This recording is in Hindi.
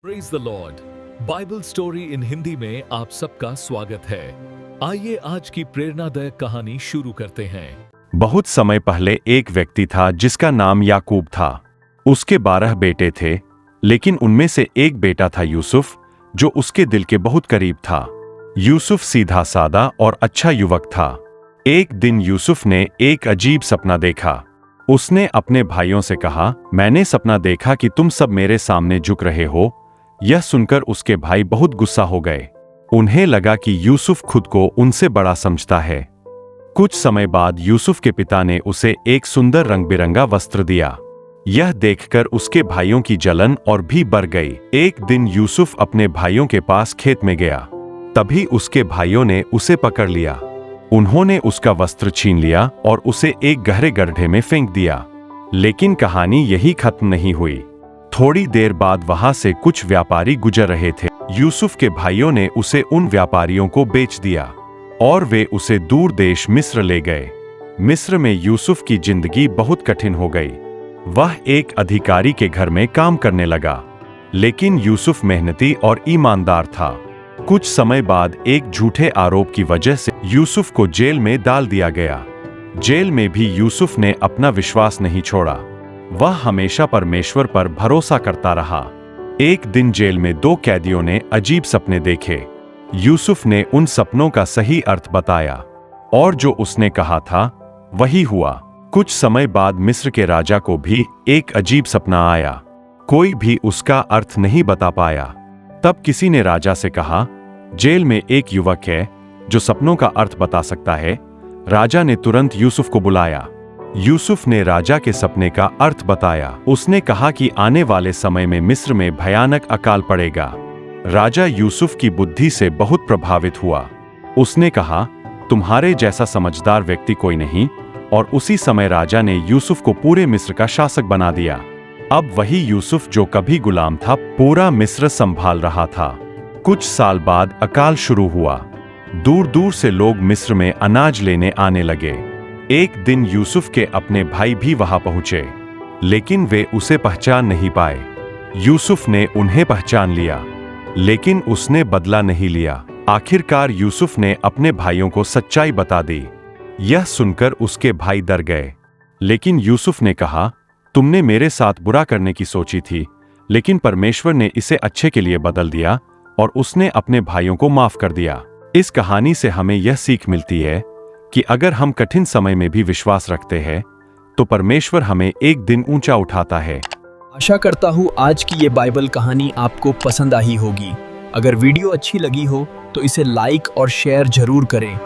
Praise the Lord. Bible story in Hindi में आप सबका स्वागत है। आइए आज की प्रेरणादायक कहानी शुरू करते हैं। बहुत समय पहले एक व्यक्ति था जिसका नाम याकूब था। उसके 12 बेटे थे, लेकिन उनमें से एक बेटा था यूसुफ, जो उसके दिल के बहुत करीब था। यूसुफ सीधा सादा और अच्छा युवक था। एक दिन यूसुफ ने एक अजीब सपना देखा। उसने अपने भाइयों से कहा, मैंने सपना देखा कि तुम सब मेरे सामने झुक रहे हो। यह सुनकर उसके भाई बहुत गुस्सा हो गए। उन्हें लगा कि यूसुफ खुद को उनसे बड़ा समझता है। कुछ समय बाद यूसुफ के पिता ने उसे एक सुंदर रंग बिरंगा वस्त्र दिया। यह देखकर उसके भाइयों की जलन और भी बढ़ गई। एक दिन यूसुफ अपने भाइयों के पास खेत में गया। तभी उसके भाइयों ने उसे पकड़ लिया। उन्होंने उसका वस्त्र छीन लिया और उसे एक गहरे गड्ढे में फेंक दिया। लेकिन कहानी यही खत्म नहीं हुई। थोड़ी देर बाद वहां से कुछ व्यापारी गुजर रहे थे। यूसुफ के भाइयों ने उसे उन व्यापारियों को बेच दिया और वे उसे दूर देश मिस्र ले गए। मिस्र में यूसुफ की जिंदगी बहुत कठिन हो गई। वह एक अधिकारी के घर में काम करने लगा, लेकिन यूसुफ मेहनती और ईमानदार था। कुछ समय बाद एक झूठे आरोप की वजह से यूसुफ को जेल में डाल दिया गया। जेल में भी यूसुफ ने अपना विश्वास नहीं छोड़ा। वह हमेशा परमेश्वर पर भरोसा करता रहा। एक दिन जेल में 2 कैदियों ने अजीब सपने देखे। यूसुफ ने उन सपनों का सही अर्थ बताया और जो उसने कहा था वही हुआ। कुछ समय बाद मिस्र के राजा को भी एक अजीब सपना आया। कोई भी उसका अर्थ नहीं बता पाया। तब किसी ने राजा से कहा, जेल में एक युवक है जो सपनों का अर्थ बता सकता है। राजा ने तुरंत यूसुफ को बुलाया। यूसुफ ने राजा के सपने का अर्थ बताया। उसने कहा कि आने वाले समय में मिस्र में भयानक अकाल पड़ेगा। राजा यूसुफ की बुद्धि से बहुत प्रभावित हुआ। उसने कहा, तुम्हारे जैसा समझदार व्यक्ति कोई नहीं। और उसी समय राजा ने यूसुफ को पूरे मिस्र का शासक बना दिया। अब वही यूसुफ जो कभी गुलाम था, पूरा मिस्र संभाल रहा था। कुछ साल बाद अकाल शुरू हुआ। दूर दूर से लोग मिस्र में अनाज लेने आने लगे। एक दिन यूसुफ के अपने भाई भी वहां पहुंचे, लेकिन वे उसे पहचान नहीं पाए। यूसुफ ने उन्हें पहचान लिया, लेकिन उसने बदला नहीं लिया। आखिरकार यूसुफ ने अपने भाइयों को सच्चाई बता दी। यह सुनकर उसके भाई डर गए, लेकिन यूसुफ ने कहा, तुमने मेरे साथ बुरा करने की सोची थी, लेकिन परमेश्वर ने इसे अच्छे के लिए बदल दिया और उसने अपने भाइयों को माफ कर दिया। इस कहानी से हमें यह सीख मिलती है कि अगर हम कठिन समय में भी विश्वास रखते हैं, तो परमेश्वर हमें एक दिन ऊंचा उठाता है। आशा करता हूँ आज की ये बाइबल कहानी आपको पसंद आई होगी। अगर वीडियो अच्छी लगी हो तो इसे लाइक और शेयर जरूर करें।